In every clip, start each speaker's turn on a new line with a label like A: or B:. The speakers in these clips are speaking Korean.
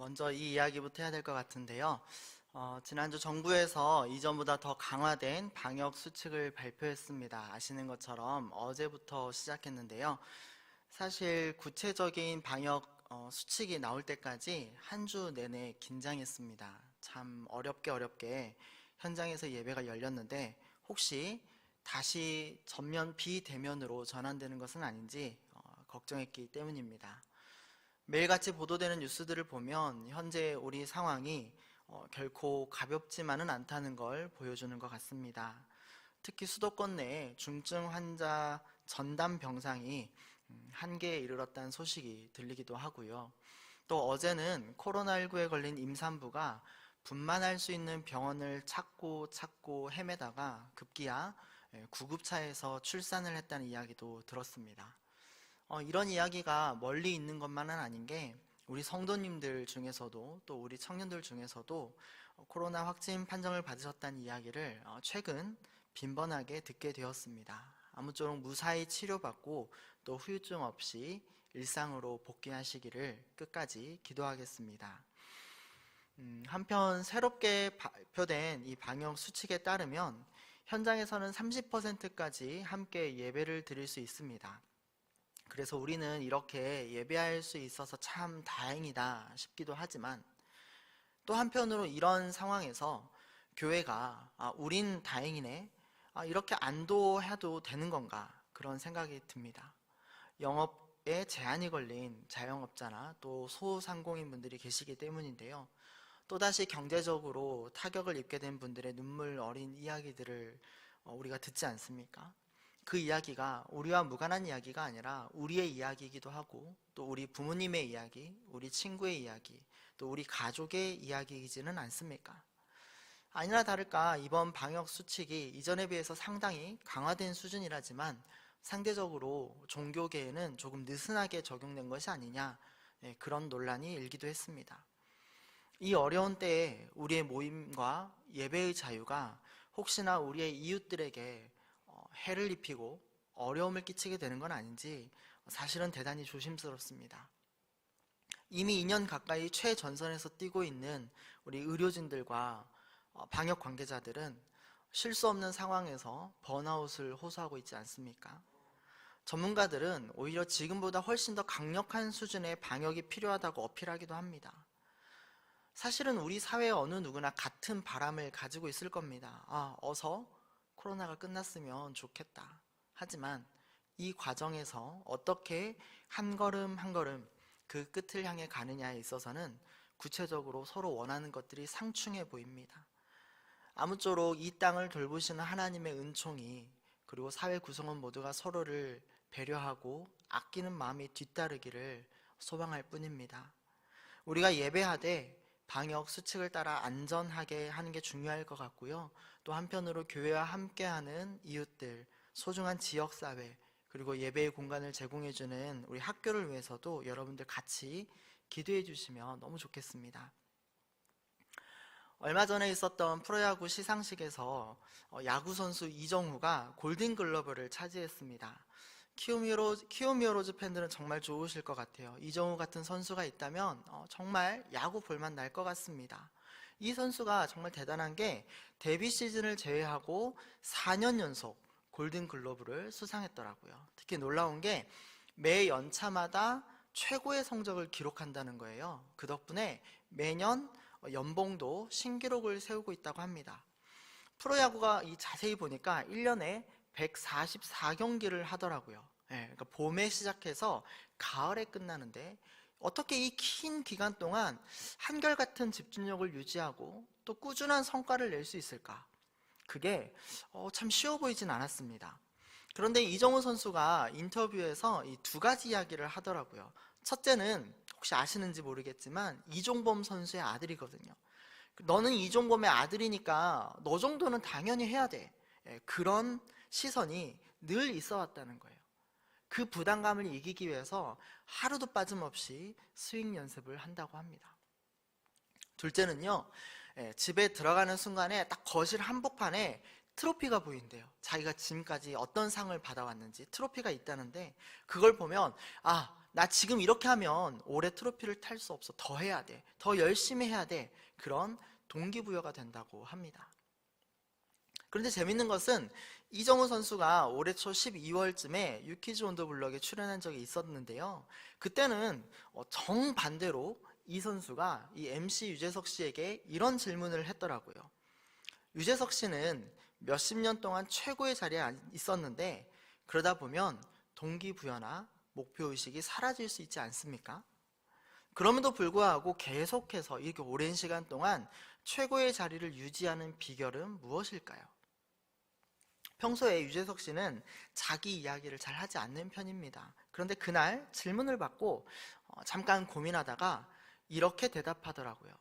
A: 먼저 이 이야기부터 해야 될 것 같은데요. 지난주 정부에서 이전보다 더 강화된 방역 수칙을 발표했습니다. 아시는 것처럼 어제부터 시작했는데요. 사실 구체적인 방역 수칙이 나올 때까지 한 주 내내 긴장했습니다. 참 어렵게 현장에서 예배가 열렸는데 혹시 다시 전면 비대면으로 전환되는 것은 아닌지 걱정했기 때문입니다. 매일같이 보도되는 뉴스들을 보면 현재 우리 상황이 결코 가볍지만은 않다는 걸 보여주는 것 같습니다. 특히 수도권 내에 중증 환자 전담 병상이 한계에 이르렀다는 소식이 들리기도 하고요. 또 어제는 코로나19에 걸린 임산부가 분만할 수 있는 병원을 찾고 헤매다가 급기야 구급차에서 출산을 했다는 이야기도 들었습니다. 이런 이야기가 멀리 있는 것만은 아닌 게 우리 성도님들 중에서도 또 우리 청년들 중에서도 코로나 확진 판정을 받으셨다는 이야기를 최근 빈번하게 듣게 되었습니다. 아무쪼록 무사히 치료받고 또 후유증 없이 일상으로 복귀하시기를 끝까지 기도하겠습니다. 한편 새롭게 발표된 이 방역 수칙에 따르면 현장에서는 30%까지 함께 예배를 드릴 수 있습니다. 그래서 우리는 이렇게 예배할 수 있어서 참 다행이다 싶기도 하지만 또 한편으로 이런 상황에서 교회가 우린 다행이네, 이렇게 안도해도 되는 건가 그런 생각이 듭니다. 영업에 제한이 걸린 자영업자나 또 소상공인 분들이 계시기 때문인데요. 또다시 경제적으로 타격을 입게 된 분들의 눈물 어린 이야기들을 우리가 듣지 않습니까? 그 이야기가 우리와 무관한 이야기가 아니라 우리의 이야기이기도 하고 또 우리 부모님의 이야기, 우리 친구의 이야기, 또 우리 가족의 이야기이지는 않습니까? 아니나 다를까 이번 방역 수칙이 이전에 비해서 상당히 강화된 수준이라지만 상대적으로 종교계에는 조금 느슨하게 적용된 것이 아니냐, 그런 논란이 일기도 했습니다. 이 어려운 때에 우리의 모임과 예배의 자유가 혹시나 우리의 이웃들에게 해를 입히고 어려움을 끼치게 되는 건 아닌지 사실은 대단히 조심스럽습니다. 이미 2년 가까이 최전선에서 뛰고 있는 우리 의료진들과 방역 관계자들은 쉴 수 없는 상황에서 번아웃을 호소하고 있지 않습니까? 전문가들은 오히려 지금보다 훨씬 더 강력한 수준의 방역이 필요하다고 어필하기도 합니다. 사실은 우리 사회의 어느 누구나 같은 바람을 가지고 있을 겁니다. 어서 코로나가 끝났으면 좋겠다. 하지만 이 과정에서 어떻게 한 걸음 한 걸음 그 끝을 향해 가느냐에 있어서는 구체적으로 서로 원하는 것들이 상충해 보입니다. 아무쪼록 이 땅을 돌보시는 하나님의 은총이 그리고 사회 구성원 모두가 서로를 배려하고 아끼는 마음이 뒤따르기를 소망할 뿐입니다. 우리가 예배하되 방역 수칙을 따라 안전하게 하는 게 중요할 것 같고요. 또 한편으로 교회와 함께하는 이웃들, 소중한 지역사회, 그리고 예배의 공간을 제공해주는 우리 학교를 위해서도 여러분들 같이 기도해 주시면 너무 좋겠습니다. 얼마 전에 있었던 프로야구 시상식에서 야구선수 이정후가 골든글러브를 차지했습니다. 키움히어로즈 팬들은 정말 좋으실 것 같아요. 이정후 같은 선수가 있다면 정말 야구 볼만 날 것 같습니다. 이 선수가 정말 대단한 게 데뷔 시즌을 제외하고 4년 연속 골든글러브를 수상했더라고요. 특히 놀라운 게 매 연차마다 최고의 성적을 기록한다는 거예요. 그 덕분에 매년 연봉도 신기록을 세우고 있다고 합니다. 프로야구가 자세히 보니까 1년에 144경기를 하더라고요. 그러니까 봄에 시작해서 가을에 끝나는데 어떻게 이 긴 기간 동안 한결같은 집중력을 유지하고 또 꾸준한 성과를 낼 수 있을까? 그게 참 쉬워 보이진 않았습니다. 그런데 이정우 선수가 인터뷰에서 이 두 가지 이야기를 하더라고요. 첫째는 혹시 아시는지 모르겠지만 이종범 선수의 아들이거든요. 너는 이종범의 아들이니까 너 정도는 당연히 해야 돼. 그런 시선이 늘 있어 왔다는 거예요. 그 부담감을 이기기 위해서 하루도 빠짐없이 스윙 연습을 한다고 합니다. 둘째는요, 집에 들어가는 순간에 딱 거실 한복판에 트로피가 보인대요. 자기가 지금까지 어떤 상을 받아왔는지 트로피가 있다는데 그걸 보면 나 지금 이렇게 하면 올해 트로피를 탈 수 없어. 더 해야 돼. 더 열심히 해야 돼. 그런 동기부여가 된다고 합니다. 그런데 재밌는 것은 이정우 선수가 올해 초 12월쯤에 유키즈 온더 블럭에 출연한 적이 있었는데요. 그때는 정반대로 이 선수가 이 MC 유재석 씨에게 이런 질문을 했더라고요. 유재석 씨는 몇십 년 동안 최고의 자리에 있었는데 그러다 보면 동기부여나 목표의식이 사라질 수 있지 않습니까? 그럼에도 불구하고 계속해서 이렇게 오랜 시간 동안 최고의 자리를 유지하는 비결은 무엇일까요? 평소에 유재석 씨는 자기 이야기를 잘 하지 않는 편입니다. 그런데 그날 질문을 받고 잠깐 고민하다가 이렇게 대답하더라고요.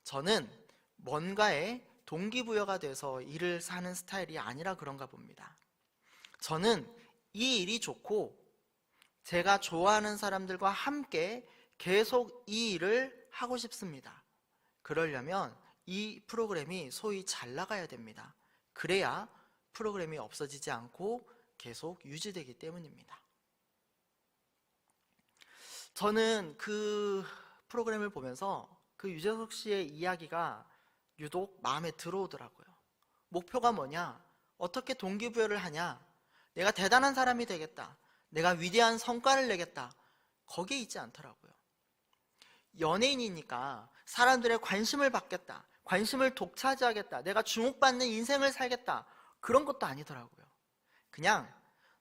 A: 저는 뭔가에 동기부여가 돼서 일을 하는 스타일이 아니라 그런가 봅니다. 저는 이 일이 좋고 제가 좋아하는 사람들과 함께 계속 이 일을 하고 싶습니다. 그러려면 이 프로그램이 소위 잘 나가야 됩니다. 그래야 프로그램이 없어지지 않고 계속 유지되기 때문입니다. 저는 그 프로그램을 보면서 그 유재석 씨의 이야기가 유독 마음에 들어오더라고요. 목표가 뭐냐? 어떻게 동기부여를 하냐? 내가 대단한 사람이 되겠다. 내가 위대한 성과를 내겠다. 거기에 있지 않더라고요. 연예인이니까 사람들의 관심을 받겠다. 관심을 독차지하겠다. 내가 주목받는 인생을 살겠다. 그런 것도 아니더라고요. 그냥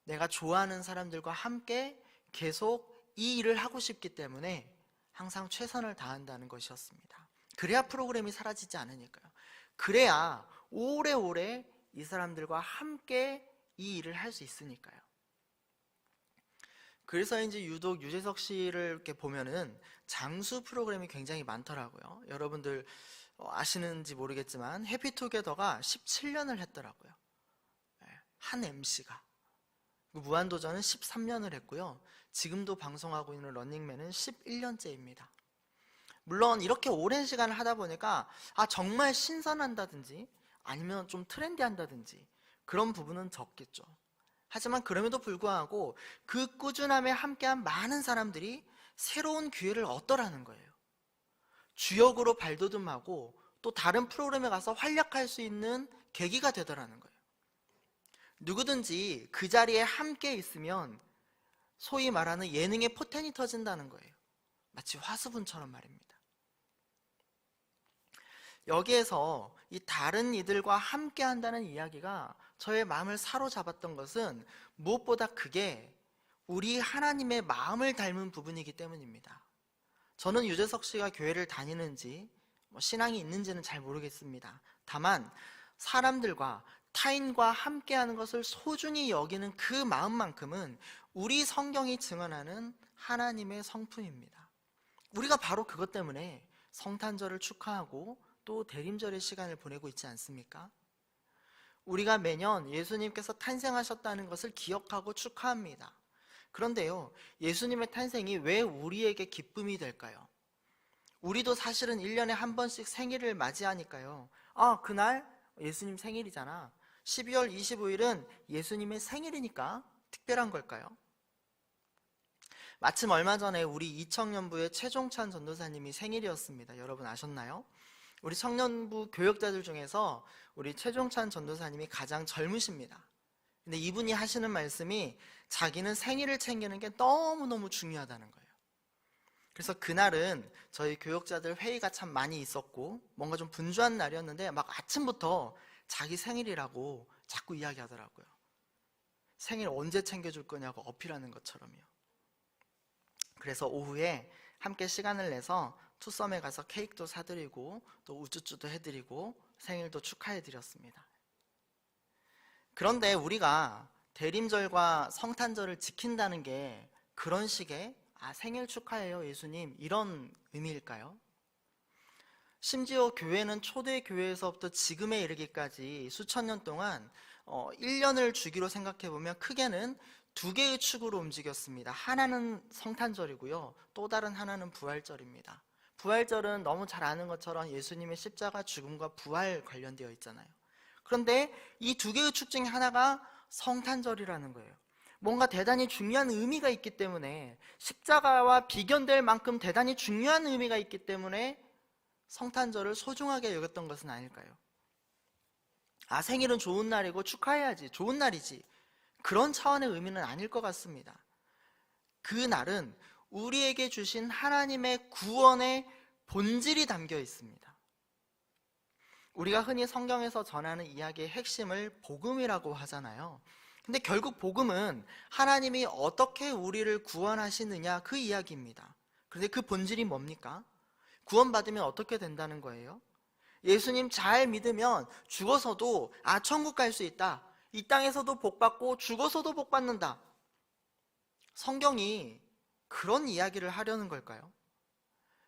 A: 내가 좋아하는 사람들과 함께 계속 이 일을 하고 싶기 때문에 항상 최선을 다한다는 것이었습니다. 그래야 프로그램이 사라지지 않으니까요. 그래야 오래오래 이 사람들과 함께 이 일을 할 수 있으니까요. 그래서인지 유독 유재석 씨를 이렇게 보면은 장수 프로그램이 굉장히 많더라고요. 여러분들 아시는지 모르겠지만 해피투게더가 17년을 했더라고요. 한 MC가. 무한도전은 13년을 했고요. 지금도 방송하고 있는 런닝맨은 11년째입니다. 물론 이렇게 오랜 시간을 하다 보니까 정말 신선한다든지 아니면 좀 트렌디한다든지 그런 부분은 적겠죠. 하지만 그럼에도 불구하고 그 꾸준함에 함께한 많은 사람들이 새로운 기회를 얻더라는 거예요. 주역으로 발돋움하고 또 다른 프로그램에 가서 활약할 수 있는 계기가 되더라는 거예요. 누구든지 그 자리에 함께 있으면 소위 말하는 예능의 포텐이 터진다는 거예요. 마치 화수분처럼 말입니다. 여기에서 이 다른 이들과 함께 한다는 이야기가 저의 마음을 사로잡았던 것은 무엇보다 그게 우리 하나님의 마음을 닮은 부분이기 때문입니다. 저는 유재석 씨가 교회를 다니는지 신앙이 있는지는 잘 모르겠습니다. 다만 사람들과 타인과 함께하는 것을 소중히 여기는 그 마음만큼은 우리 성경이 증언하는 하나님의 성품입니다. 우리가 바로 그것 때문에 성탄절을 축하하고 또 대림절의 시간을 보내고 있지 않습니까? 우리가 매년 예수님께서 탄생하셨다는 것을 기억하고 축하합니다. 그런데요, 예수님의 탄생이 왜 우리에게 기쁨이 될까요? 우리도 사실은 1년에 한 번씩 생일을 맞이하니까요. 그날 예수님 생일이잖아. 12월 25일은 예수님의 생일이니까 특별한 걸까요? 마침 얼마 전에 우리 이청년부의 최종찬 전도사님이 생일이었습니다. 여러분 아셨나요? 우리 청년부 교역자들 중에서 우리 최종찬 전도사님이 가장 젊으십니다. 근데 이분이 하시는 말씀이 자기는 생일을 챙기는 게 너무너무 중요하다는 거예요. 그래서 그날은 저희 교역자들 회의가 참 많이 있었고 뭔가 좀 분주한 날이었는데 막 아침부터 자기 생일이라고 자꾸 이야기하더라고요. 생일 언제 챙겨줄 거냐고 어필하는 것처럼요. 그래서 오후에 함께 시간을 내서 투썸에 가서 케이크도 사드리고 또 우쭈쭈도 해드리고 생일도 축하해드렸습니다. 그런데 우리가 대림절과 성탄절을 지킨다는 게 그런 식의 생일 축하해요 예수님 이런 의미일까요? 심지어 교회는 초대교회에서부터 지금에 이르기까지 수천 년 동안 1년을 주기로 생각해보면 크게는 두 개의 축으로 움직였습니다. 하나는 성탄절이고요. 또 다른 하나는 부활절입니다. 부활절은 너무 잘 아는 것처럼 예수님의 십자가 죽음과 부활 관련되어 있잖아요. 그런데 이 두 개의 축 중에 하나가 성탄절이라는 거예요. 뭔가 대단히 중요한 의미가 있기 때문에, 십자가와 비견될 만큼 대단히 중요한 의미가 있기 때문에 성탄절을 소중하게 여겼던 것은 아닐까요? 아, 생일은 좋은 날이고 축하해야지, 좋은 날이지, 그런 차원의 의미는 아닐 것 같습니다. 그 날은 우리에게 주신 하나님의 구원의 본질이 담겨 있습니다. 우리가 흔히 성경에서 전하는 이야기의 핵심을 복음이라고 하잖아요. 근데 결국 복음은 하나님이 어떻게 우리를 구원하시느냐, 그 이야기입니다. 그런데 그 본질이 뭡니까? 구원받으면 어떻게 된다는 거예요? 예수님 잘 믿으면 죽어서도 천국 갈 수 있다. 이 땅에서도 복받고 죽어서도 복받는다. 성경이 그런 이야기를 하려는 걸까요?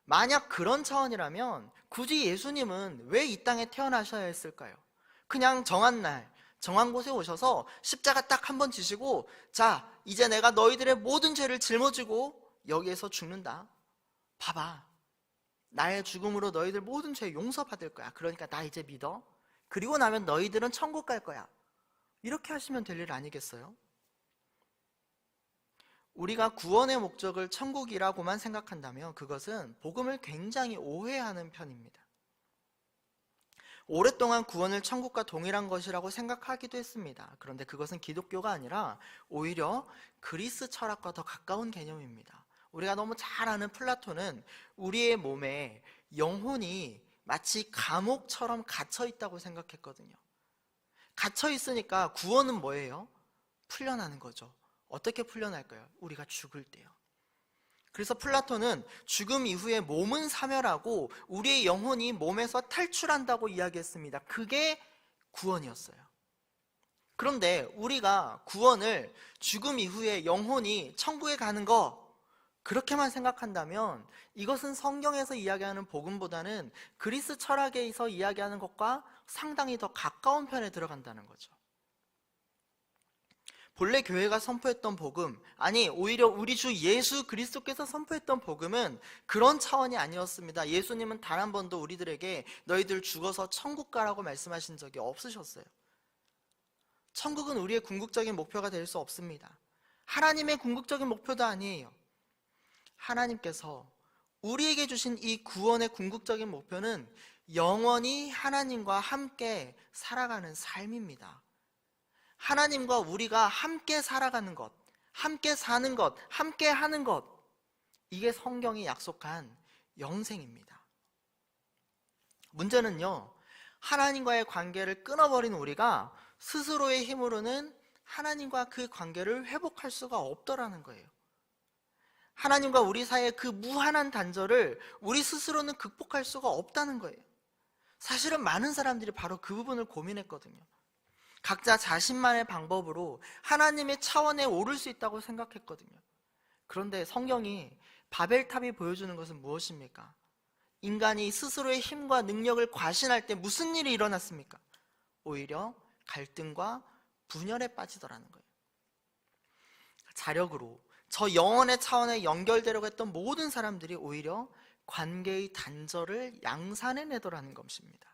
A: 만약 그런 차원이라면 굳이 예수님은 왜 이 땅에 태어나셔야 했을까요? 그냥 정한 날, 정한 곳에 오셔서 십자가 딱 한 번 지시고, 자, 이제 내가 너희들의 모든 죄를 짊어지고 여기에서 죽는다. 봐봐, 나의 죽음으로 너희들 모든 죄 용서받을 거야. 그러니까 나 이제 믿어. 그리고 나면 너희들은 천국 갈 거야. 이렇게 하시면 될 일 아니겠어요? 우리가 구원의 목적을 천국이라고만 생각한다면 그것은 복음을 굉장히 오해하는 편입니다. 오랫동안 구원을 천국과 동일한 것이라고 생각하기도 했습니다. 그런데 그것은 기독교가 아니라 오히려 그리스 철학과 더 가까운 개념입니다. 우리가 너무 잘 아는 플라톤은 우리의 몸에 영혼이 마치 감옥처럼 갇혀 있다고 생각했거든요. 갇혀 있으니까 구원은 뭐예요? 풀려나는 거죠. 어떻게 풀려날까요? 우리가 죽을 때요. 그래서 플라톤은 죽음 이후에 몸은 사멸하고 우리의 영혼이 몸에서 탈출한다고 이야기했습니다. 그게 구원이었어요. 그런데 우리가 구원을 죽음 이후에 영혼이 천국에 가는 거, 그렇게만 생각한다면 이것은 성경에서 이야기하는 복음보다는 그리스 철학에서 이야기하는 것과 상당히 더 가까운 편에 들어간다는 거죠. 본래 교회가 선포했던 복음, 아니 오히려 우리 주 예수 그리스도께서 선포했던 복음은 그런 차원이 아니었습니다. 예수님은 단 한 번도 우리들에게 너희들 죽어서 천국 가라고 말씀하신 적이 없으셨어요. 천국은 우리의 궁극적인 목표가 될 수 없습니다. 하나님의 궁극적인 목표도 아니에요. 하나님께서 우리에게 주신 이 구원의 궁극적인 목표는 영원히 하나님과 함께 살아가는 삶입니다. 하나님과 우리가 함께 살아가는 것, 함께 사는 것, 함께 하는 것, 이게 성경이 약속한 영생입니다. 문제는요, 하나님과의 관계를 끊어버린 우리가 스스로의 힘으로는 하나님과 그 관계를 회복할 수가 없더라는 거예요. 하나님과 우리 사이의 그 무한한 단절을 우리 스스로는 극복할 수가 없다는 거예요. 사실은 많은 사람들이 바로 그 부분을 고민했거든요. 각자 자신만의 방법으로 하나님의 차원에 오를 수 있다고 생각했거든요. 그런데 성경이 바벨탑이 보여주는 것은 무엇입니까? 인간이 스스로의 힘과 능력을 과신할 때 무슨 일이 일어났습니까? 오히려 갈등과 분열에 빠지더라는 거예요. 자력으로 저 영혼의 차원에 연결되려고 했던 모든 사람들이 오히려 관계의 단절을 양산해내더라는 것입니다.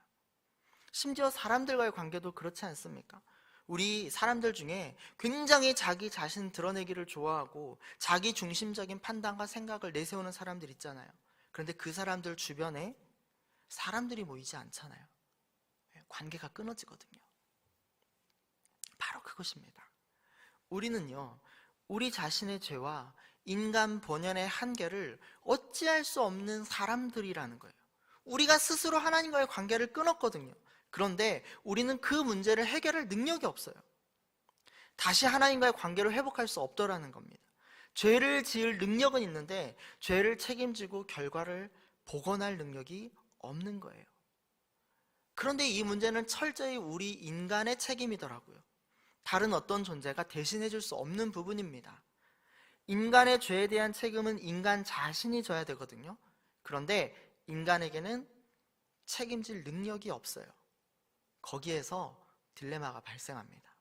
A: 심지어 사람들과의 관계도 그렇지 않습니까? 우리 사람들 중에 굉장히 자기 자신 드러내기를 좋아하고 자기 중심적인 판단과 생각을 내세우는 사람들 있잖아요. 그런데 그 사람들 주변에 사람들이 모이지 않잖아요. 관계가 끊어지거든요. 바로 그것입니다. 우리는요, 우리 자신의 죄와 인간 본연의 한계를 어찌할 수 없는 사람들이라는 거예요. 우리가 스스로 하나님과의 관계를 끊었거든요. 그런데 우리는 그 문제를 해결할 능력이 없어요. 다시 하나님과의 관계를 회복할 수 없더라는 겁니다. 죄를 지을 능력은 있는데 죄를 책임지고 결과를 복원할 능력이 없는 거예요. 그런데 이 문제는 철저히 우리 인간의 책임이더라고요. 다른 어떤 존재가 대신해 줄 수 없는 부분입니다. 인간의 죄에 대한 책임은 인간 자신이 져야 되거든요. 그런데 인간에게는 책임질 능력이 없어요. 거기에서 딜레마가 발생합니다.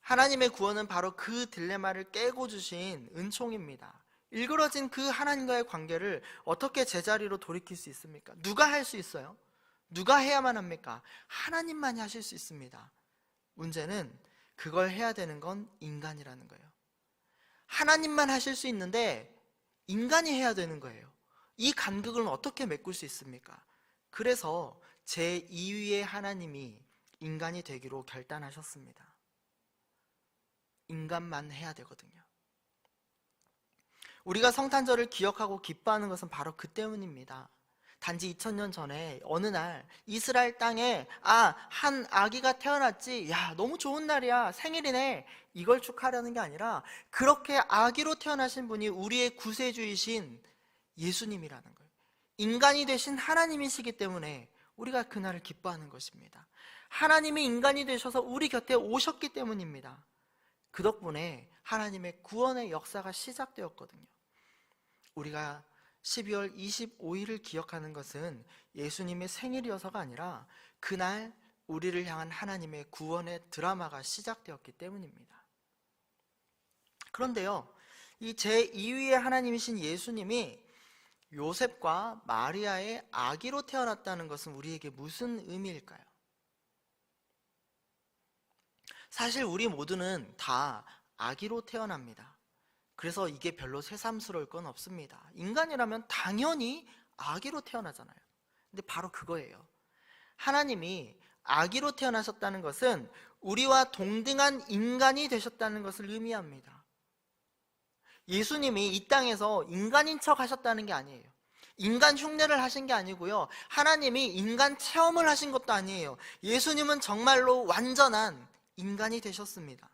A: 하나님의 구원은 바로 그 딜레마를 깨고 주신 은총입니다. 일그러진 그 하나님과의 관계를 어떻게 제자리로 돌이킬 수 있습니까? 누가 할 수 있어요? 누가 해야만 합니까? 하나님만이 하실 수 있습니다. 문제는 그걸 해야 되는 건 인간이라는 거예요. 하나님만 하실 수 있는데 인간이 해야 되는 거예요. 이 간극을 어떻게 메꿀 수 있습니까? 그래서 제2위의 하나님이 인간이 되기로 결단하셨습니다. 인간만 해야 되거든요. 우리가 성탄절을 기억하고 기뻐하는 것은 바로 그 때문입니다. 단지 2000년 전에 어느 날 이스라엘 땅에 한 아기가 태어났지, 야 너무 좋은 날이야, 생일이네, 이걸 축하하려는 게 아니라 그렇게 아기로 태어나신 분이 우리의 구세주이신 예수님이라는 거예요. 인간이 되신 하나님이시기 때문에 우리가 그날을 기뻐하는 것입니다. 하나님이 인간이 되셔서 우리 곁에 오셨기 때문입니다. 그 덕분에 하나님의 구원의 역사가 시작되었거든요. 우리가 12월 25일을 기억하는 것은 예수님의 생일이어서가 아니라 그날 우리를 향한 하나님의 구원의 드라마가 시작되었기 때문입니다. 그런데요, 이 제2위의 하나님이신 예수님이 요셉과 마리아의 아기로 태어났다는 것은 우리에게 무슨 의미일까요? 사실 우리 모두는 다 아기로 태어납니다. 그래서 이게 별로 새삼스러울 건 없습니다. 인간이라면 당연히 아기로 태어나잖아요. 근데 바로 그거예요. 하나님이 아기로 태어나셨다는 것은 우리와 동등한 인간이 되셨다는 것을 의미합니다. 예수님이 이 땅에서 인간인 척 하셨다는 게 아니에요. 인간 흉내를 하신 게 아니고요. 하나님이 인간 체험을 하신 것도 아니에요. 예수님은 정말로 완전한 인간이 되셨습니다.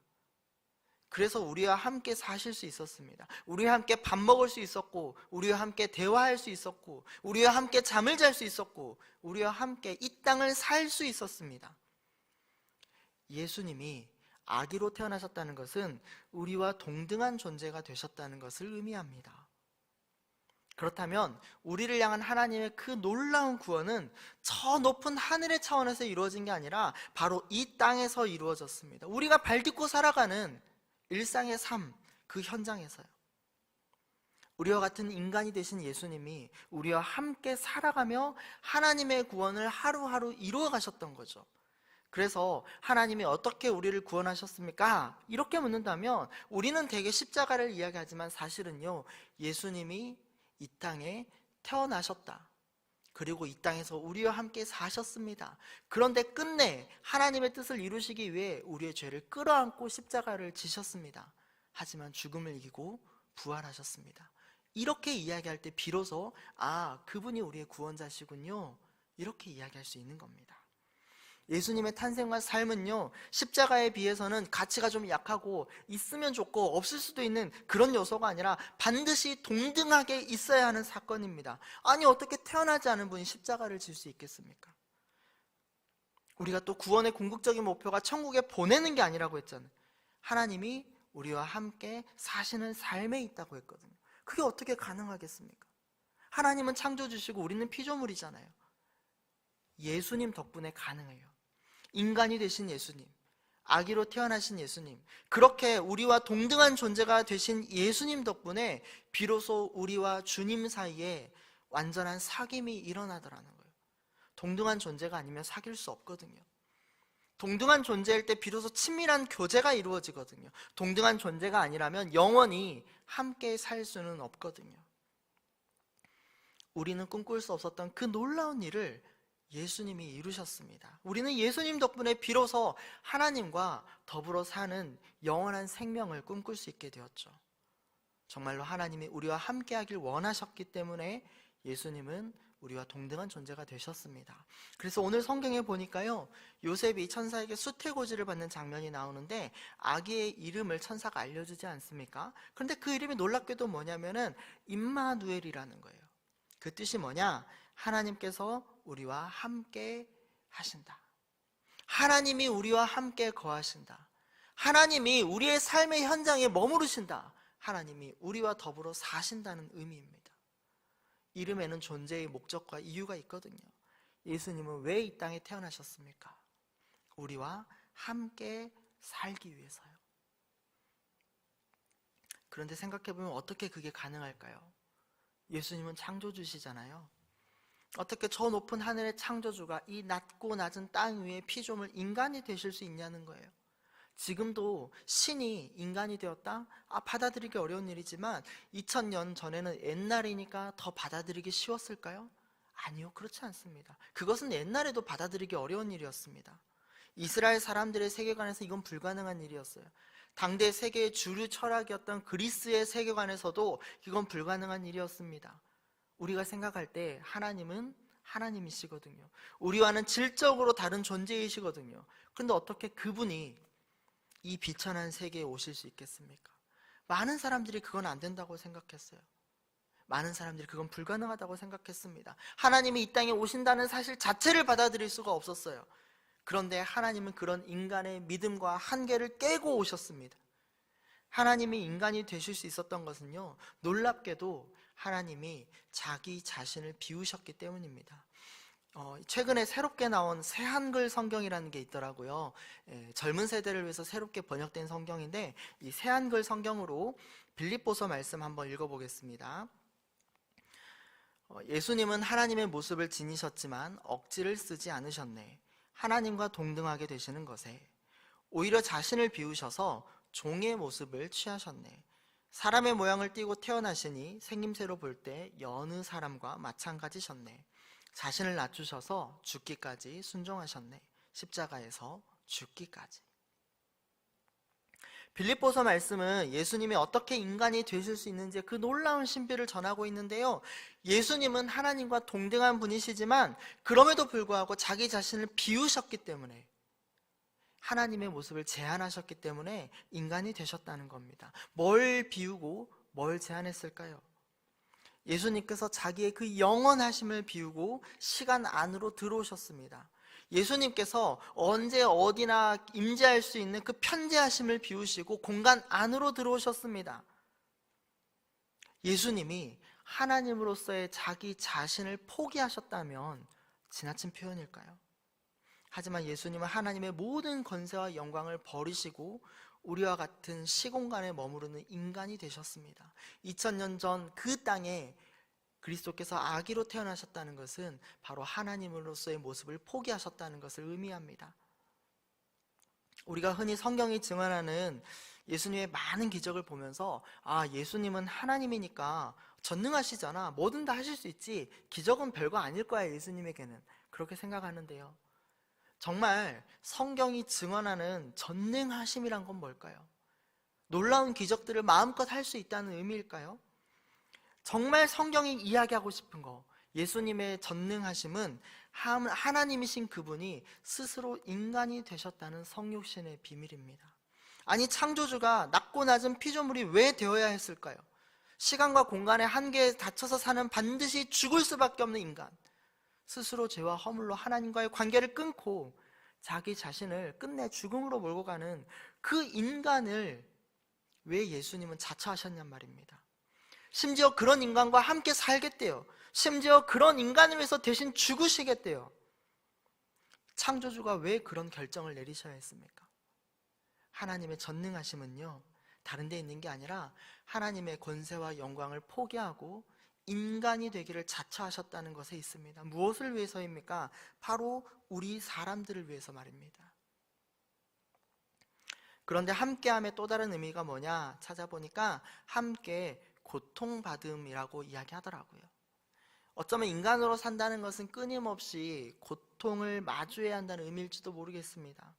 A: 그래서 우리와 함께 사실 수 있었습니다. 우리와 함께 밥 먹을 수 있었고, 우리와 함께 대화할 수 있었고, 우리와 함께 잠을 잘 수 있었고, 우리와 함께 이 땅을 살 수 있었습니다. 예수님이 아기로 태어나셨다는 것은 우리와 동등한 존재가 되셨다는 것을 의미합니다. 그렇다면 우리를 향한 하나님의 그 놀라운 구원은 저 높은 하늘의 차원에서 이루어진 게 아니라 바로 이 땅에서 이루어졌습니다. 우리가 발딛고 살아가는 일상의 삶, 그 현장에서요. 우리와 같은 인간이 되신 예수님이 우리와 함께 살아가며 하나님의 구원을 하루하루 이루어 가셨던 거죠. 그래서 하나님이 어떻게 우리를 구원하셨습니까? 이렇게 묻는다면 우리는 대개 십자가를 이야기하지만 사실은요, 예수님이 이 땅에 태어나셨다. 그리고 이 땅에서 우리와 함께 사셨습니다. 그런데 끝내 하나님의 뜻을 이루시기 위해 우리의 죄를 끌어안고 십자가를 지셨습니다. 하지만 죽음을 이기고 부활하셨습니다. 이렇게 이야기할 때 비로소 그분이 우리의 구원자시군요, 이렇게 이야기할 수 있는 겁니다. 예수님의 탄생과 삶은요, 십자가에 비해서는 가치가 좀 약하고 있으면 좋고 없을 수도 있는 그런 요소가 아니라 반드시 동등하게 있어야 하는 사건입니다. 아니 어떻게 태어나지 않은 분이 십자가를 질 수 있겠습니까? 우리가 또 구원의 궁극적인 목표가 천국에 보내는 게 아니라고 했잖아요. 하나님이 우리와 함께 사시는 삶에 있다고 했거든요. 그게 어떻게 가능하겠습니까? 하나님은 창조주시고 우리는 피조물이잖아요. 예수님 덕분에 가능해요. 인간이 되신 예수님, 아기로 태어나신 예수님, 그렇게 우리와 동등한 존재가 되신 예수님 덕분에 비로소 우리와 주님 사이에 완전한 사귐이 일어나더라는 거예요. 동등한 존재가 아니면 사귈 수 없거든요. 동등한 존재일 때 비로소 친밀한 교제가 이루어지거든요. 동등한 존재가 아니라면 영원히 함께 살 수는 없거든요. 우리는 꿈꿀 수 없었던 그 놀라운 일을 예수님이 이루셨습니다. 우리는 예수님 덕분에 비로소 하나님과 더불어 사는 영원한 생명을 꿈꿀 수 있게 되었죠. 정말로 하나님이 우리와 함께 하길 원하셨기 때문에 예수님은 우리와 동등한 존재가 되셨습니다. 그래서 오늘 성경에 보니까요, 요셉이 천사에게 수태고지를 받는 장면이 나오는데 아기의 이름을 천사가 알려주지 않습니까? 그런데 그 이름이 놀랍게도 뭐냐면은 임마누엘이라는 거예요. 그 뜻이 뭐냐? 하나님께서 우리와 함께 하신다. 하나님이 우리와 함께 거하신다. 하나님이 우리의 삶의 현장에 머무르신다. 하나님이 우리와 더불어 사신다는 의미입니다. 이름에는 존재의 목적과 이유가 있거든요. 예수님은 왜 이 땅에 태어나셨습니까? 우리와 함께 살기 위해서요. 그런데 생각해보면 어떻게 그게 가능할까요? 예수님은 창조주시잖아요. 어떻게 저 높은 하늘의 창조주가 이 낮고 낮은 땅 위에 피조물 인간이 되실 수 있냐는 거예요. 지금도 신이 인간이 되었다? 받아들이기 어려운 일이지만 2000년 전에는 옛날이니까 더 받아들이기 쉬웠을까요? 아니요, 그렇지 않습니다. 그것은 옛날에도 받아들이기 어려운 일이었습니다. 이스라엘 사람들의 세계관에서 이건 불가능한 일이었어요. 당대 세계의 주류 철학이었던 그리스의 세계관에서도 이건 불가능한 일이었습니다. 우리가 생각할 때 하나님은 하나님이시거든요. 우리와는 질적으로 다른 존재이시거든요. 그런데 어떻게 그분이 이 비천한 세계에 오실 수 있겠습니까? 많은 사람들이 그건 안 된다고 생각했어요. 많은 사람들이 그건 불가능하다고 생각했습니다. 하나님이 이 땅에 오신다는 사실 자체를 받아들일 수가 없었어요. 그런데 하나님은 그런 인간의 믿음과 한계를 깨고 오셨습니다. 하나님이 인간이 되실 수 있었던 것은요, 놀랍게도 하나님이 자기 자신을 비우셨기 때문입니다. 최근에 새롭게 나온 새한글 성경이라는 게 있더라고요. 젊은 세대를 위해서 새롭게 번역된 성경인데, 이 새한글 성경으로 빌립보서 말씀 한번 읽어보겠습니다. 예수님은 하나님의 모습을 지니셨지만 억지를 쓰지 않으셨네. 하나님과 동등하게 되시는 것에 오히려 자신을 비우셔서 종의 모습을 취하셨네. 사람의 모양을 띠고 태어나시니 생김새로 볼 때 여느 사람과 마찬가지셨네. 자신을 낮추셔서 죽기까지 순종하셨네. 십자가에서 죽기까지. 빌립보서 말씀은 예수님이 어떻게 인간이 되실 수 있는지 그 놀라운 신비를 전하고 있는데요, 예수님은 하나님과 동등한 분이시지만 그럼에도 불구하고 자기 자신을 비우셨기 때문에, 하나님의 모습을 제한하셨기 때문에 인간이 되셨다는 겁니다. 뭘 비우고 뭘 제한했을까요? 예수님께서 자기의 그 영원하심을 비우고 시간 안으로 들어오셨습니다. 예수님께서 언제 어디나 임재할 수 있는 그 편재하심을 비우시고 공간 안으로 들어오셨습니다. 예수님이 하나님으로서의 자기 자신을 포기하셨다면 지나친 표현일까요? 하지만 예수님은 하나님의 모든 권세와 영광을 버리시고 우리와 같은 시공간에 머무르는 인간이 되셨습니다. 2000년 전 그 땅에 그리스도께서 아기로 태어나셨다는 것은 바로 하나님으로서의 모습을 포기하셨다는 것을 의미합니다. 우리가 흔히 성경이 증언하는 예수님의 많은 기적을 보면서 예수님은 하나님이니까 전능하시잖아, 뭐든 다 하실 수 있지, 기적은 별거 아닐 거야 예수님에게는, 그렇게 생각하는데요, 정말 성경이 증언하는 전능하심이란 건 뭘까요? 놀라운 기적들을 마음껏 할 수 있다는 의미일까요? 정말 성경이 이야기하고 싶은 거, 예수님의 전능하심은 하나님이신 그분이 스스로 인간이 되셨다는 성육신의 비밀입니다. 아니, 창조주가 낮고 낮은 피조물이 왜 되어야 했을까요? 시간과 공간의 한계에 닫혀서 사는 반드시 죽을 수밖에 없는 인간, 스스로 죄와 허물로 하나님과의 관계를 끊고 자기 자신을 끝내 죽음으로 몰고 가는 그 인간을 왜 예수님은 자처하셨냔 말입니다. 심지어 그런 인간과 함께 살겠대요. 심지어 그런 인간을 위해서 대신 죽으시겠대요. 창조주가 왜 그런 결정을 내리셔야 했습니까? 하나님의 전능하심은요, 다른 데 있는 게 아니라 하나님의 권세와 영광을 포기하고 인간이 되기를 자처하셨다는 것에 있습니다. 무엇을 위해서입니까? 바로 우리 사람들을 위해서 말입니다. 그런데 함께함의 또 다른 의미가 뭐냐 찾아보니까 함께 고통받음이라고 이야기하더라고요. 어쩌면 인간으로 산다는 것은 끊임없이 고통을 마주해야 한다는 의미일지도 모르겠습니다.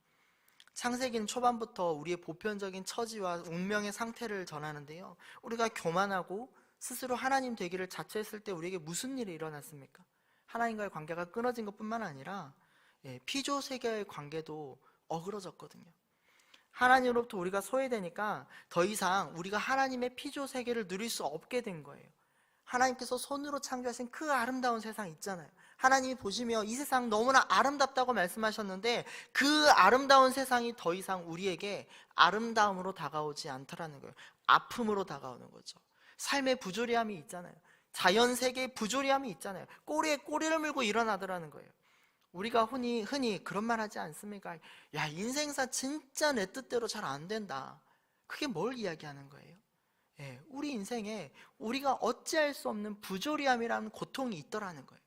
A: 창세기는 초반부터 우리의 보편적인 처지와 운명의 상태를 전하는데요, 우리가 교만하고 스스로 하나님 되기를 자처했을 때 우리에게 무슨 일이 일어났습니까? 하나님과의 관계가 끊어진 것뿐만 아니라 피조세계의 관계도 어그러졌거든요. 하나님으로부터 우리가 소외되니까 더 이상 우리가 하나님의 피조세계를 누릴 수 없게 된 거예요. 하나님께서 손으로 창조하신 그 아름다운 세상 있잖아요. 하나님이 보시며 이 세상 너무나 아름답다고 말씀하셨는데 그 아름다운 세상이 더 이상 우리에게 아름다움으로 다가오지 않더라는 거예요. 아픔으로 다가오는 거죠. 삶의 부조리함이 있잖아요. 자연세계의 부조리함이 있잖아요. 꼬리에 꼬리를 물고 일어나더라는 거예요. 우리가 흔히 그런 말 하지 않습니까? 야, 인생사 진짜 내 뜻대로 잘 안 된다. 그게 뭘 이야기하는 거예요? 우리 인생에 우리가 어찌할 수 없는 부조리함이라는 고통이 있더라는 거예요.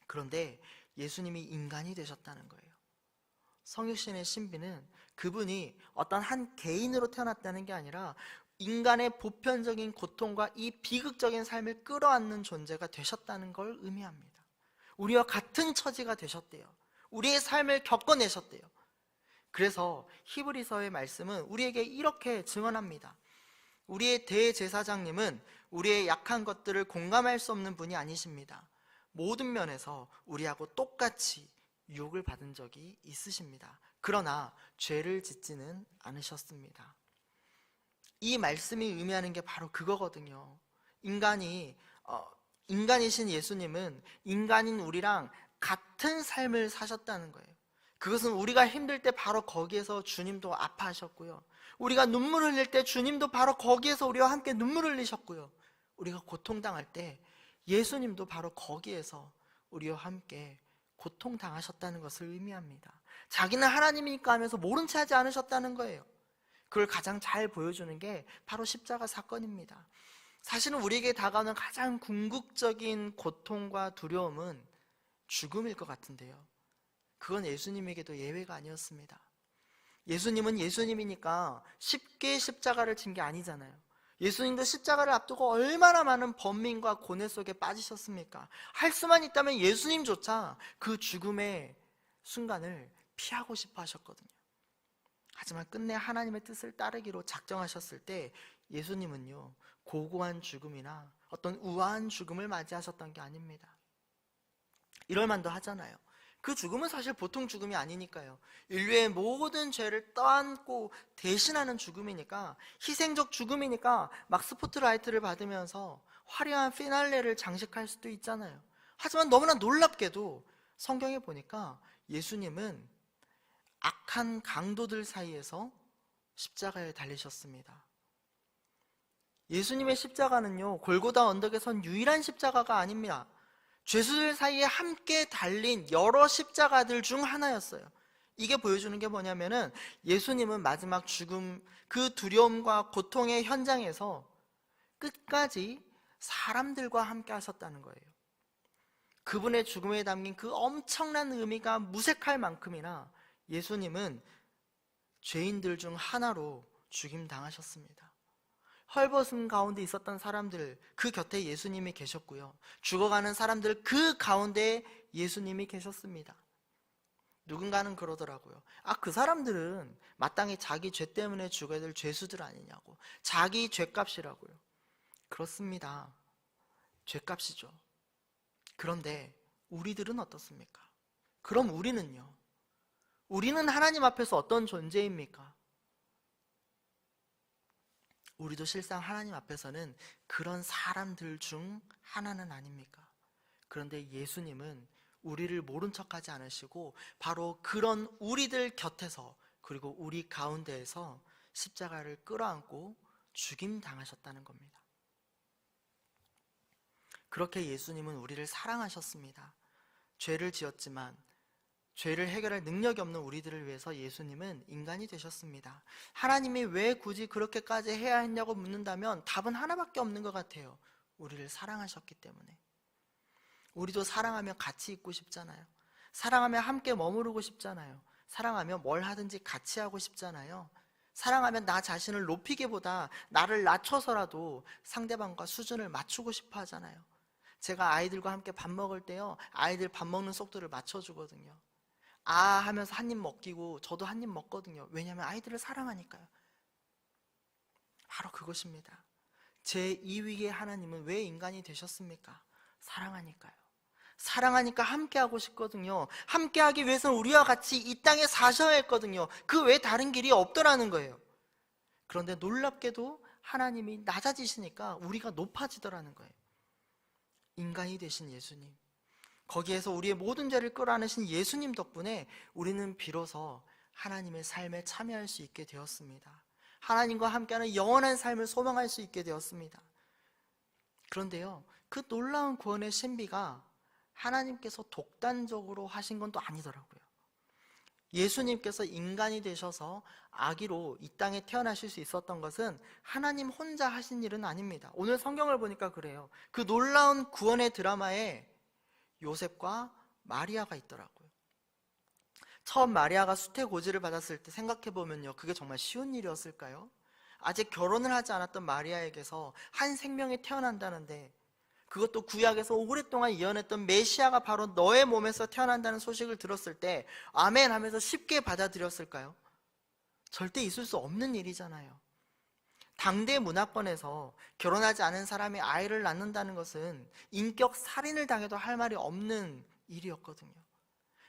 A: 그런데 예수님이 인간이 되셨다는 거예요. 성육신의 신비는 그분이 어떤 한 개인으로 태어났다는 게 아니라 인간의 보편적인 고통과 이 비극적인 삶을 끌어안는 존재가 되셨다는 걸 의미합니다. 우리와 같은 처지가 되셨대요. 우리의 삶을 겪어내셨대요. 그래서 히브리서의 말씀은 우리에게 이렇게 증언합니다. 우리의 대제사장님은 우리의 약한 것들을 공감할 수 없는 분이 아니십니다. 모든 면에서 우리하고 똑같이 유혹을 받은 적이 있으십니다. 그러나 죄를 짓지는 않으셨습니다. 이 말씀이 의미하는 게 바로 그거거든요. 인간이신 예수님은 인간인 우리랑 같은 삶을 사셨다는 거예요. 그것은 우리가 힘들 때 바로 거기에서 주님도 아파하셨고요. 우리가 눈물 흘릴 때 주님도 바로 거기에서 우리와 함께 눈물 흘리셨고요. 우리가 고통당할 때 예수님도 바로 거기에서 우리와 함께 고통당하셨다는 것을 의미합니다. 자기는 하나님이니까 하면서 모른 채 하지 않으셨다는 거예요. 그걸 가장 잘 보여주는 게 바로 십자가 사건입니다. 사실은 우리에게 다가오는 가장 궁극적인 고통과 두려움은 죽음일 것 같은데요, 그건 예수님에게도 예외가 아니었습니다. 예수님은 예수님이니까 쉽게 십자가를 진 게 아니잖아요. 예수님도 십자가를 앞두고 얼마나 많은 번민과 고뇌 속에 빠지셨습니까? 할 수만 있다면 예수님조차 그 죽음의 순간을 피하고 싶어 하셨거든요. 하지만 끝내 하나님의 뜻을 따르기로 작정하셨을 때 예수님은요, 고고한 죽음이나 어떤 우아한 죽음을 맞이하셨던 게 아닙니다. 이럴 만도 하잖아요. 그 죽음은 사실 보통 죽음이 아니니까요. 인류의 모든 죄를 떠안고 대신하는 죽음이니까, 희생적 죽음이니까 막 스포트라이트를 받으면서 화려한 피날레를 장식할 수도 있잖아요. 하지만 너무나 놀랍게도 성경에 보니까 예수님은 악한 강도들 사이에서 십자가에 달리셨습니다. 예수님의 십자가는요, 골고다 언덕에 선 유일한 십자가가 아닙니다. 죄수들 사이에 함께 달린 여러 십자가들 중 하나였어요. 이게 보여주는 게 뭐냐면은 예수님은 마지막 죽음, 그 두려움과 고통의 현장에서 끝까지 사람들과 함께 하셨다는 거예요. 그분의 죽음에 담긴 그 엄청난 의미가 무색할 만큼이나 예수님은 죄인들 중 하나로 죽임당하셨습니다. 헐벗은 가운데 있었던 사람들, 그 곁에 예수님이 계셨고요. 죽어가는 사람들 그 가운데 예수님이 계셨습니다. 누군가는 그러더라고요. 그 사람들은 마땅히 자기 죄 때문에 죽어야 될 죄수들 아니냐고. 자기 죄값이라고요. 그렇습니다. 죄값이죠. 그런데 우리들은 어떻습니까? 그럼 우리는요? 우리는 하나님 앞에서 어떤 존재입니까? 우리도 실상 하나님 앞에서는 그런 사람들 중 하나는 아닙니까? 그런데 예수님은 우리를 모른 척하지 않으시고 바로 그런 우리들 곁에서, 그리고 우리 가운데에서 십자가를 끌어안고 죽임당하셨다는 겁니다. 그렇게 예수님은 우리를 사랑하셨습니다. 죄를 지었지만 죄를 해결할 능력이 없는 우리들을 위해서 예수님은 인간이 되셨습니다. 하나님이 왜 굳이 그렇게까지 해야 했냐고 묻는다면 답은 하나밖에 없는 것 같아요. 우리를 사랑하셨기 때문에. 우리도 사랑하면 같이 있고 싶잖아요. 사랑하면 함께 머무르고 싶잖아요. 사랑하면 뭘 하든지 같이 하고 싶잖아요. 사랑하면 나 자신을 높이기보다 나를 낮춰서라도 상대방과 수준을 맞추고 싶어 하잖아요. 제가 아이들과 함께 밥 먹을 때요, 아이들 밥 먹는 속도를 맞춰주거든요. 하면서 한 입 먹기고 저도 한 입 먹거든요. 왜냐하면 아이들을 사랑하니까요. 바로 그것입니다. 제2위의 하나님은 왜 인간이 되셨습니까? 사랑하니까요. 사랑하니까 함께하고 싶거든요. 함께하기 위해서는 우리와 같이 이 땅에 사셔야 했거든요. 그 외에 다른 길이 없더라는 거예요. 그런데 놀랍게도 하나님이 낮아지시니까 우리가 높아지더라는 거예요. 인간이 되신 예수님, 거기에서 우리의 모든 죄를 끌어안으신 예수님 덕분에 우리는 비로소 하나님의 삶에 참여할 수 있게 되었습니다. 하나님과 함께하는 영원한 삶을 소망할 수 있게 되었습니다. 그런데요, 그 놀라운 구원의 신비가 하나님께서 독단적으로 하신 건 또 아니더라고요. 예수님께서 인간이 되셔서 아기로 이 땅에 태어나실 수 있었던 것은 하나님 혼자 하신 일은 아닙니다. 오늘 성경을 보니까 그래요. 그 놀라운 구원의 드라마에 요셉과 마리아가 있더라고요. 처음 마리아가 수태고지를 받았을 때 생각해보면요, 그게 정말 쉬운 일이었을까요? 아직 결혼을 하지 않았던 마리아에게서 한 생명이 태어난다는데, 그것도 구약에서 오랫동안 예언했던 메시아가 바로 너의 몸에서 태어난다는 소식을 들었을 때 아멘 하면서 쉽게 받아들였을까요? 절대 있을 수 없는 일이잖아요. 당대 문화권에서 결혼하지 않은 사람이 아이를 낳는다는 것은 인격 살인을 당해도 할 말이 없는 일이었거든요.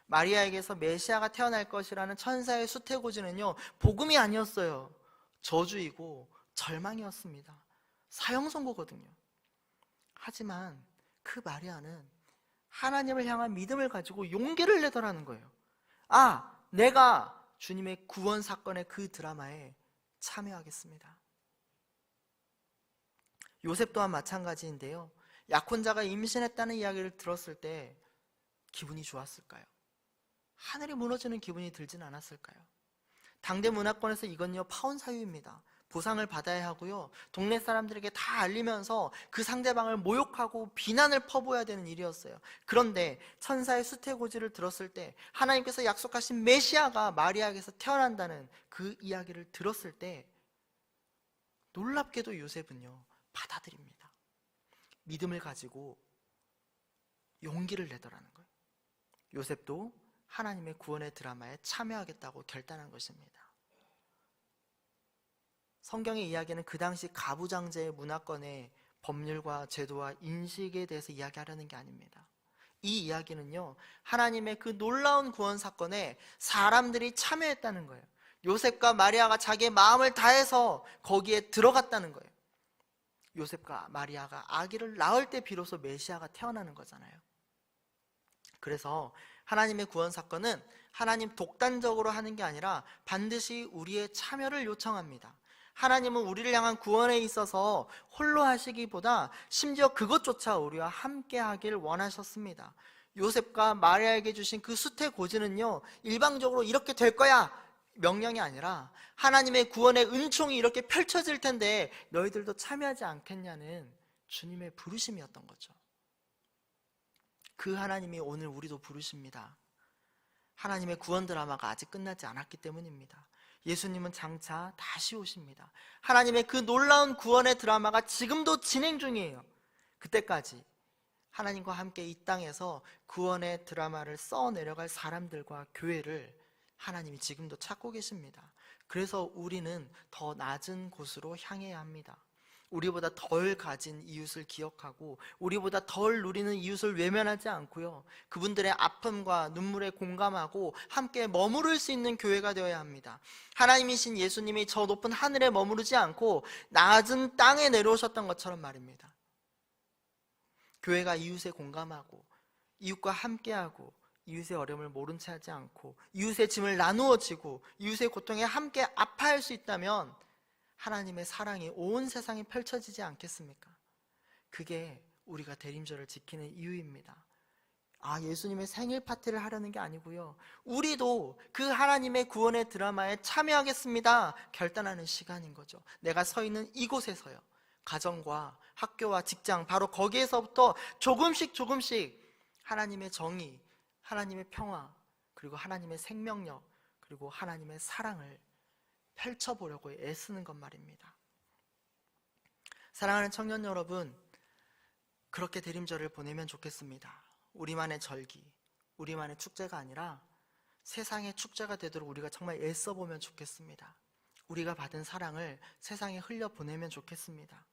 A: 마리아에게서 메시아가 태어날 것이라는 천사의 수태고지는요, 복음이 아니었어요. 저주이고 절망이었습니다. 사형 선고거든요. 하지만 그 마리아는 하나님을 향한 믿음을 가지고 용기를 내더라는 거예요. 아, 내가 주님의 구원 사건의 그 드라마에 참여하겠습니다. 요셉 또한 마찬가지인데요. 약혼자가 임신했다는 이야기를 들었을 때 기분이 좋았을까요? 하늘이 무너지는 기분이 들진 않았을까요? 당대 문화권에서 이건요, 파혼 사유입니다. 보상을 받아야 하고요, 동네 사람들에게 다 알리면서 그 상대방을 모욕하고 비난을 퍼부어야 되는 일이었어요. 그런데 천사의 수태고지를 들었을 때, 하나님께서 약속하신 메시아가 마리아에게서 태어난다는 그 이야기를 들었을 때 놀랍게도 요셉은요, 받아들입니다. 믿음을 가지고 용기를 내더라는 거예요. 요셉도 하나님의 구원의 드라마에 참여하겠다고 결단한 것입니다. 성경의 이야기는 그 당시 가부장제의 문화권의 법률과 제도와 인식에 대해서 이야기하려는 게 아닙니다. 이 이야기는요, 하나님의 그 놀라운 구원 사건에 사람들이 참여했다는 거예요. 요셉과 마리아가 자기의 마음을 다해서 거기에 들어갔다는 거예요. 요셉과 마리아가 아기를 낳을 때 비로소 메시아가 태어나는 거잖아요. 그래서 하나님의 구원 사건은 하나님 독단적으로 하는 게 아니라 반드시 우리의 참여를 요청합니다. 하나님은 우리를 향한 구원에 있어서 홀로 하시기보다 심지어 그것조차 우리와 함께 하길 원하셨습니다. 요셉과 마리아에게 주신 그 수태고지는요, 일방적으로 이렇게 될 거야 명령이 아니라 하나님의 구원의 은총이 이렇게 펼쳐질 텐데 너희들도 참여하지 않겠냐는 주님의 부르심이었던 거죠. 그 하나님이 오늘 우리도 부르십니다. 하나님의 구원 드라마가 아직 끝나지 않았기 때문입니다. 예수님은 장차 다시 오십니다. 하나님의 그 놀라운 구원의 드라마가 지금도 진행 중이에요. 그때까지 하나님과 함께 이 땅에서 구원의 드라마를 써내려갈 사람들과 교회를 하나님이 지금도 찾고 계십니다. 그래서 우리는 더 낮은 곳으로 향해야 합니다. 우리보다 덜 가진 이웃을 기억하고 우리보다 덜 누리는 이웃을 외면하지 않고요, 그분들의 아픔과 눈물에 공감하고 함께 머무를 수 있는 교회가 되어야 합니다. 하나님이신 예수님이 저 높은 하늘에 머무르지 않고 낮은 땅에 내려오셨던 것처럼 말입니다. 교회가 이웃에 공감하고 이웃과 함께하고 이웃의 어려움을 모른 채 하지 않고 이웃의 짐을 나누어 지고 이웃의 고통에 함께 아파할 수 있다면 하나님의 사랑이 온 세상에 펼쳐지지 않겠습니까? 그게 우리가 대림절을 지키는 이유입니다. 예수님의 생일 파티를 하려는 게 아니고요, 우리도 그 하나님의 구원의 드라마에 참여하겠습니다 결단하는 시간인 거죠. 내가 서 있는 이곳에서요, 가정과 학교와 직장, 바로 거기에서부터 조금씩 하나님의 정의, 하나님의 평화, 그리고 하나님의 생명력, 그리고 하나님의 사랑을 펼쳐보려고 애쓰는 것 말입니다. 사랑하는 청년 여러분, 그렇게 대림절을 보내면 좋겠습니다. 우리만의 절기, 우리만의 축제가 아니라 세상의 축제가 되도록 우리가 정말 애써보면 좋겠습니다. 우리가 받은 사랑을 세상에 흘려보내면 좋겠습니다.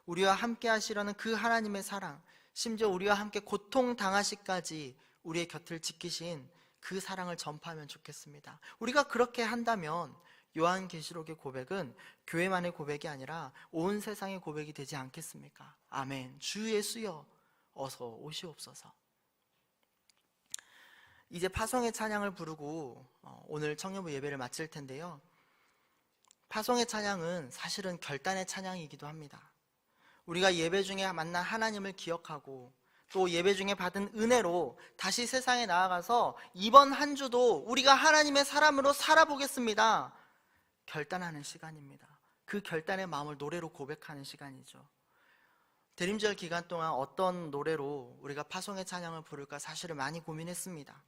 A: 우리와 함께 하시려는 그 하나님의 사랑, 심지어 우리와 함께 고통당하시까지 우리의 곁을 지키신 그 사랑을 전파하면 좋겠습니다. 우리가 그렇게 한다면 요한계시록의 고백은 교회만의 고백이 아니라 온 세상의 고백이 되지 않겠습니까? 아멘. 주 예수여 어서 오시옵소서. 이제 파송의 찬양을 부르고 오늘 청년부 예배를 마칠 텐데요, 파송의 찬양은 사실은 결단의 찬양이기도 합니다. 우리가 예배 중에 만난 하나님을 기억하고 또 예배 중에 받은 은혜로 다시 세상에 나아가서 이번 한 주도 우리가 하나님의 사람으로 살아보겠습니다 결단하는 시간입니다. 그 결단의 마음을 노래로 고백하는 시간이죠. 대림절 기간 동안 어떤 노래로 우리가 파송의 찬양을 부를까 사실은 많이 고민했습니다.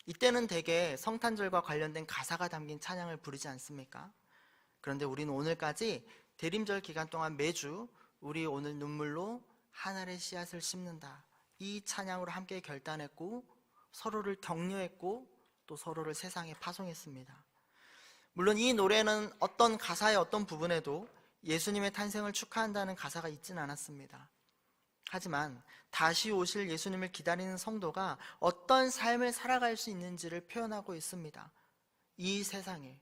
A: 이때는 대개 성탄절과 관련된 가사가 담긴 찬양을 부르지 않습니까? 그런데 우리는 오늘까지 대림절 기간 동안 매주 우리 오늘 눈물로 하늘의 씨앗을 심는다, 이 찬양으로 함께 결단했고 서로를 격려했고 또 서로를 세상에 파송했습니다. 물론 이 노래는 어떤 가사의 어떤 부분에도 예수님의 탄생을 축하한다는 가사가 있지는 않았습니다. 하지만 다시 오실 예수님을 기다리는 성도가 어떤 삶을 살아갈 수 있는지를 표현하고 있습니다. 이 세상에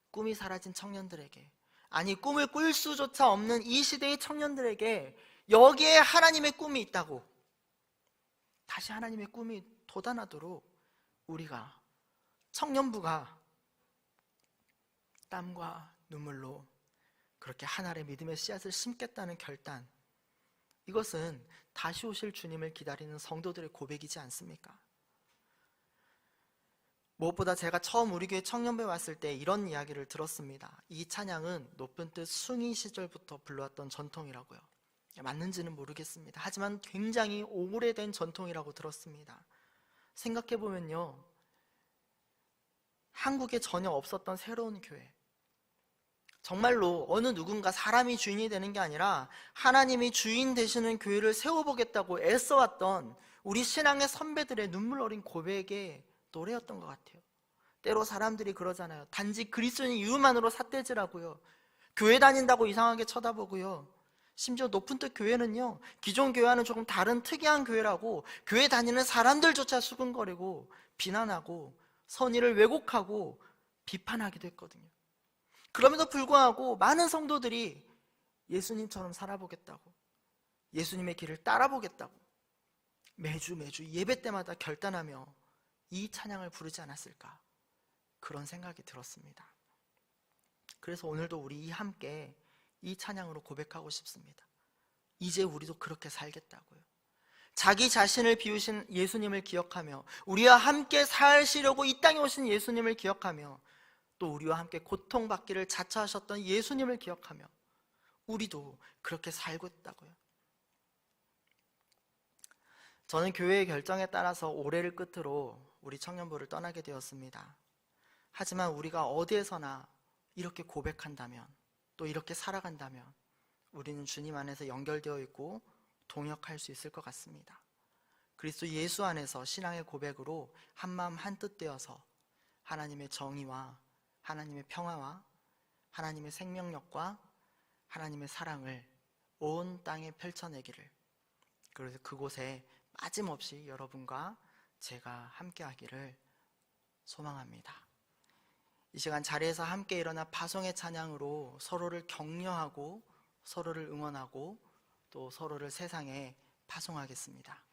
A: 꿈이 사라진 청년들에게, 아니 꿈을 꿀 수조차 없는 이 시대의 청년들에게 여기에 하나님의 꿈이 있다고, 다시 하나님의 꿈이 돋아나도록 우리가, 청년부가 땀과 눈물로 그렇게 하나의 믿음의 씨앗을 심겠다는 결단, 이것은 다시 오실 주님을 기다리는 성도들의 고백이지 않습니까? 무엇보다 제가 처음 우리 교회 청년부에 왔을 때 이런 이야기를 들었습니다. 이 찬양은 높은 뜻 숭의 시절부터 불러왔던 전통이라고요. 맞는지는 모르겠습니다. 하지만 굉장히 오래된 전통이라고 들었습니다. 생각해보면요, 한국에 전혀 없었던 새로운 교회, 정말로 어느 누군가 사람이 주인이 되는 게 아니라 하나님이 주인 되시는 교회를 세워보겠다고 애써왔던 우리 신앙의 선배들의 눈물 어린 고백의 노래였던 것 같아요. 때로 사람들이 그러잖아요. 단지 그리스도인 이유만으로 삿대질하고요, 교회 다닌다고 이상하게 쳐다보고요, 심지어 높은 뜻 교회는요, 기존 교회와는 조금 다른 특이한 교회라고 교회 다니는 사람들조차 수근거리고 비난하고 선의를 왜곡하고 비판하기도 했거든요. 그럼에도 불구하고 많은 성도들이 예수님처럼 살아보겠다고, 예수님의 길을 따라보겠다고 매주 예배 때마다 결단하며 이 찬양을 부르지 않았을까, 그런 생각이 들었습니다. 그래서 오늘도 우리 함께 이 찬양으로 고백하고 싶습니다. 이제 우리도 그렇게 살겠다고요. 자기 자신을 비우신 예수님을 기억하며, 우리와 함께 사시려고 이 땅에 오신 예수님을 기억하며, 또 우리와 함께 고통받기를 자처하셨던 예수님을 기억하며 우리도 그렇게 살고 있다고요. 저는 교회의 결정에 따라서 올해를 끝으로 우리 청년부를 떠나게 되었습니다. 하지만 우리가 어디에서나 이렇게 고백한다면, 또 이렇게 살아간다면 우리는 주님 안에서 연결되어 있고 동역할 수 있을 것 같습니다. 그리스도 예수 안에서 신앙의 고백으로 한마음 한뜻 되어서 하나님의 정의와 하나님의 평화와 하나님의 생명력과 하나님의 사랑을 온 땅에 펼쳐내기를, 그래서 그곳에 빠짐없이 여러분과 제가 함께 하기를 소망합니다. 이 시간 자리에서 함께 일어나 파송의 찬양으로 서로를 격려하고 서로를 응원하고 또 서로를 세상에 파송하겠습니다.